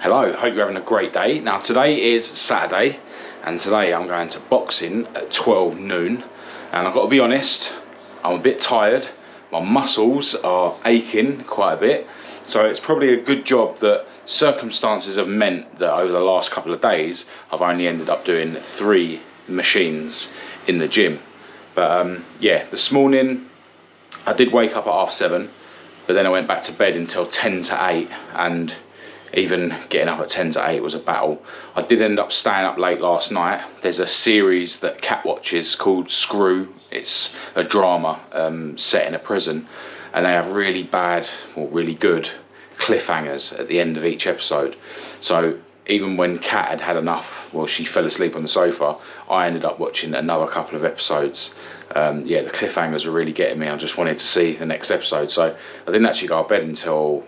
Hello, hope you're having a great day. Now today is Saturday and today I'm going to boxing at 12 noon and I've got to be honest, I'm a bit tired. My muscles are aching quite a bit, so it's probably a good job that circumstances have meant that over the last couple of days I've only ended up doing 3 machines in the gym. But yeah, this morning I did wake up at 7:30, but then I went back to bed until 10 to 8, and even getting up at 10 to 8 was a battle. I did end up staying up late last night. There's a series that Kat watches called Screw. It's a drama set in a prison, and they have really bad or really good cliffhangers at the end of each episode. So even when Kat had had enough, well, she fell asleep on the sofa, I ended up watching another couple of episodes. Yeah, the cliffhangers were really getting me. I just wanted to see the next episode, so I didn't actually go to bed until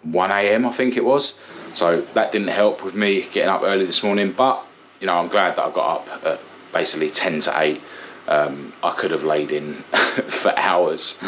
1 AM I think it was, so that didn't help with me getting up early this morning. But you know, I'm glad that I got up at basically 10 to 8. I could have laid in for hours,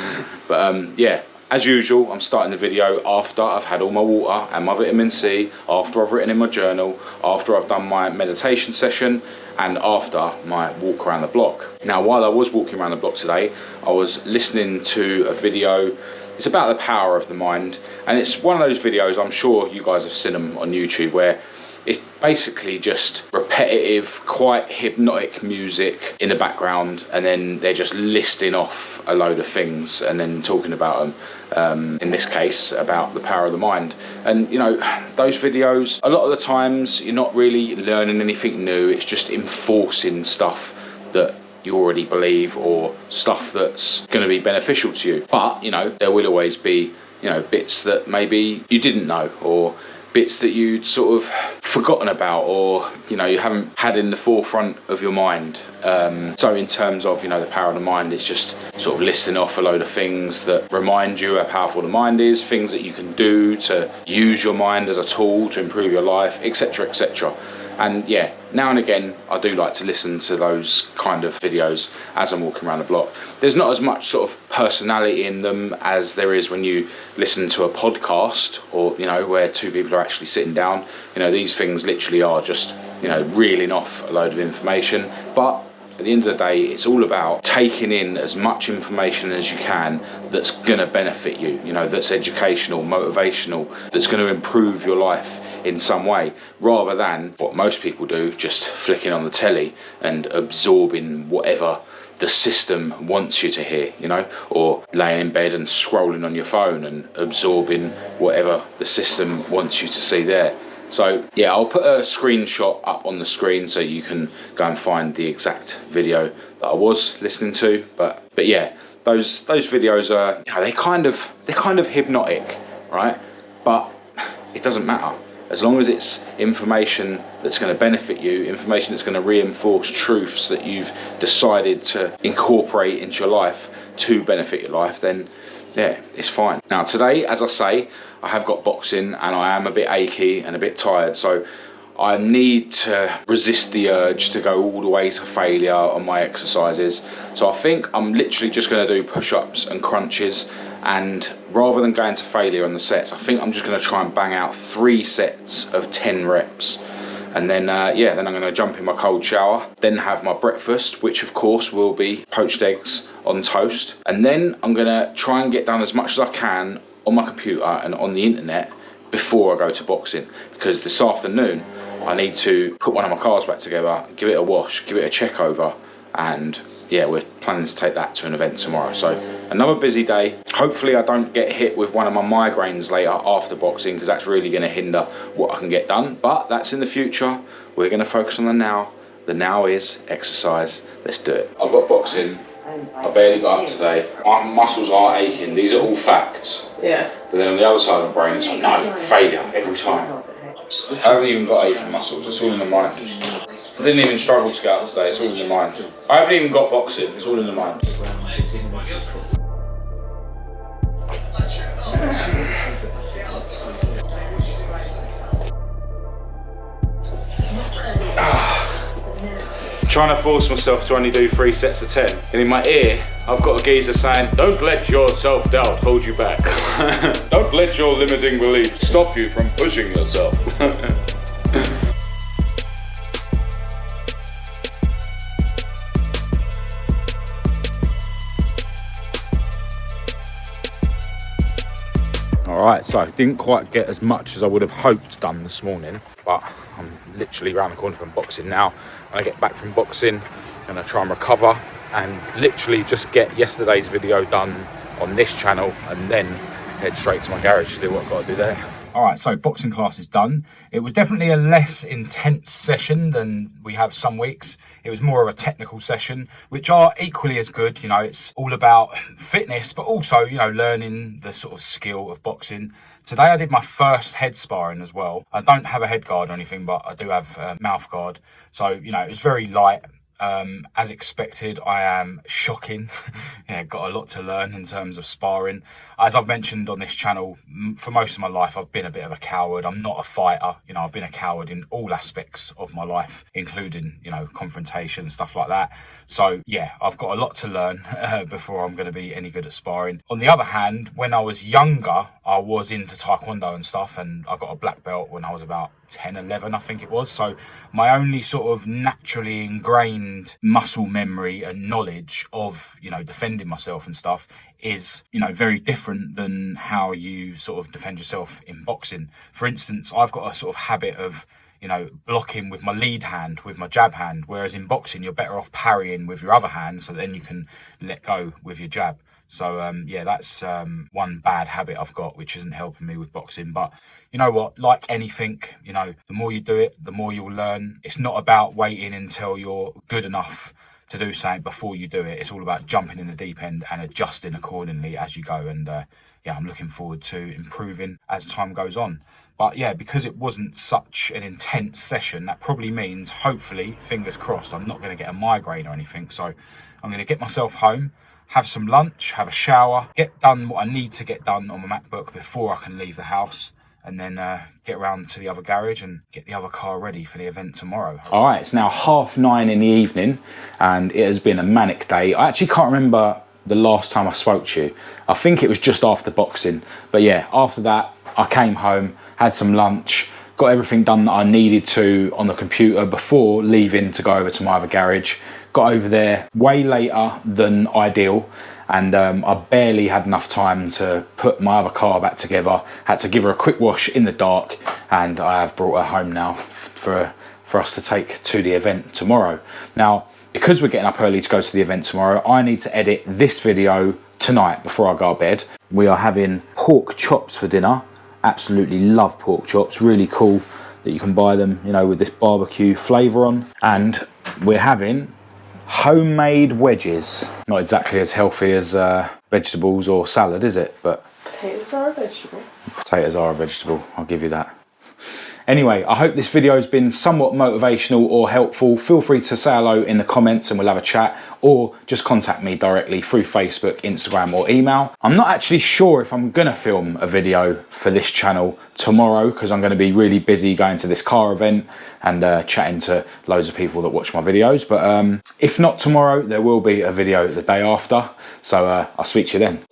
but yeah, as usual I'm starting the video after I've had all my water and my vitamin C, after I've written in my journal, after I've done my meditation session, and after my walk around the block. Now while I was walking around the block today, I was listening to a video. It's about the power of the mind, and it's one of those videos, I'm sure you guys have seen them on YouTube, where it's basically just repetitive, quite hypnotic music in the background, and then they're just listing off a load of things and then talking about them, in this case about the power of the mind. And you know, those videos, a lot of the times you're not really learning anything new, it's just enforcing stuff that you already believe or stuff that's going to be beneficial to you. But you know, there will always be, you know, bits that maybe you didn't know, or bits that you'd sort of forgotten about, or you know, you haven't had in the forefront of your mind. So in terms of, you know, the power of the mind, it's just sort of listing off a load of things that remind you how powerful the mind is, things that you can do to use your mind as a tool to improve your life, etc, etc. And yeah, now and again I do like to listen to those kind of videos as I'm walking around the block. There's not as much sort of personality in them as there is when you listen to a podcast, or you know, where 2 people are actually sitting down. You know, these things literally are just, you know, reeling off a load of information. But at the end of the day, it's all about taking in as much information as you can that's going to benefit you, you know, that's educational, motivational, that's going to improve your life in some way, rather than what most people do, just flicking on the telly and absorbing whatever the system wants you to hear, you know, or laying in bed and scrolling on your phone and absorbing whatever the system wants you to see there. So yeah, I'll put a screenshot up on the screen so you can go and find the exact video that I was listening to. But yeah, those videos are, you know, they're kind of hypnotic, right? But it doesn't matter. As long as it's information that's going to benefit you, information that's going to reinforce truths that you've decided to incorporate into your life to benefit your life, then yeah, it's fine. Now today, as I say, I have got boxing and I am a bit achy and a bit tired, so I need to resist the urge to go all the way to failure on my exercises. So I think I'm literally just going to do push-ups and crunches, and rather than going to failure on the sets, I think I'm just going to try and bang out 3 sets of 10 reps. And then yeah, then I'm going to jump in my cold shower, then have my breakfast, which of course will be poached eggs on toast, and then I'm going to try and get done as much as I can on my computer and on the internet before I go to boxing, because this afternoon I need to put one of my cars back together, give it a wash, give it a check over, and yeah, we're planning to take that to an event tomorrow. So another busy day. Hopefully I don't get hit with one of my migraines later after boxing, because that's really going to hinder what I can get done. But that's in the future. We're going to focus on the now. The now is exercise. Let's do it. I've got boxing. I barely got up today. My muscles are aching. These are all facts. Yeah. But then on the other side of the brain, it's like, no, failure every time. I haven't even got aching muscles. It's all in the mind. I didn't even struggle to get up today. It's all in the mind. I haven't even got boxing. It's all in the mind. trying to force myself to only do 3 sets of 10. And in my ear, I've got a geezer saying, don't let your self-doubt hold you back. Don't let your limiting beliefs stop you from pushing yourself. Alright, so didn't quite get as much as I would have hoped done this morning, but I'm literally around the corner from boxing now. When I get back from boxing, I'm going to try and recover and literally just get yesterday's video done on this channel and then head straight to my garage to do what I've got to do there. Alright, so boxing class is done. It was definitely a less intense session than we have some weeks. It was more of a technical session, which are equally as good. You know, it's all about fitness, but also, you know, learning the sort of skill of boxing. Today I did my first head sparring as well. I don't have a head guard or anything, but I do have a mouth guard. So, you know, it was very light. As expected, I am shocking. Yeah, got a lot to learn in terms of sparring. As I've mentioned on this channel, for most of my life, I've been a bit of a coward. I'm not a fighter. You know, I've been a coward in all aspects of my life, including, you know, confrontation and stuff like that. So, yeah, I've got a lot to learn before I'm going to be any good at sparring. On the other hand, when I was younger, I was into Taekwondo and stuff, and I got a black belt when I was about 10, 11, I think it was. So my only sort of naturally ingrained muscle memory and knowledge of, you know, defending myself and stuff is, you know, very different than how you sort of defend yourself in boxing. For instance, I've got a sort of habit of, you know, blocking with my lead hand, with my jab hand, whereas in boxing, you're better off parrying with your other hand, so then you can let go with your jab. So, yeah, that's one bad habit I've got, which isn't helping me with boxing. But you know what? Like anything, you know, the more you do it, the more you'll learn. It's not about waiting until you're good enough to do something before you do it. It's all about jumping in the deep end and adjusting accordingly as you go. And, yeah, I'm looking forward to improving as time goes on. But, yeah, because it wasn't such an intense session, that probably means, hopefully, fingers crossed, I'm not going to get a migraine or anything. So I'm going to get myself home, have some lunch, have a shower, get done what I need to get done on my MacBook before I can leave the house, and then get round to the other garage and get the other car ready for the event tomorrow. All right, it's now 9:30 in the evening, and it has been a manic day. I actually can't remember the last time I spoke to you. I think it was just after boxing. But yeah, after that, I came home, had some lunch, got everything done that I needed to on the computer before leaving to go over to my other garage. Got over there way later than ideal, and I barely had enough time to put my other car back together. Had to give her a quick wash in the dark, and I have brought her home now for us to take to the event tomorrow. Now, because we're getting up early to go to the event tomorrow, I need to edit this video tonight before I go to bed. We are having pork chops for dinner. Absolutely love pork chops. Really cool that you can buy them, you know, with this barbecue flavour on. And we're having homemade wedges. Not exactly as healthy as vegetables or salad, is it? But potatoes are a vegetable. Potatoes are a vegetable, I'll give you that. Anyway, I hope this video has been somewhat motivational or helpful. Feel free to say hello in the comments and we'll have a chat, or just contact me directly through Facebook, Instagram or email. I'm not actually sure if I'm gonna film a video for this channel tomorrow, because I'm gonna be really busy going to this car event and chatting to loads of people that watch my videos. But if not tomorrow, there will be a video the day after. So I'll speak to you then.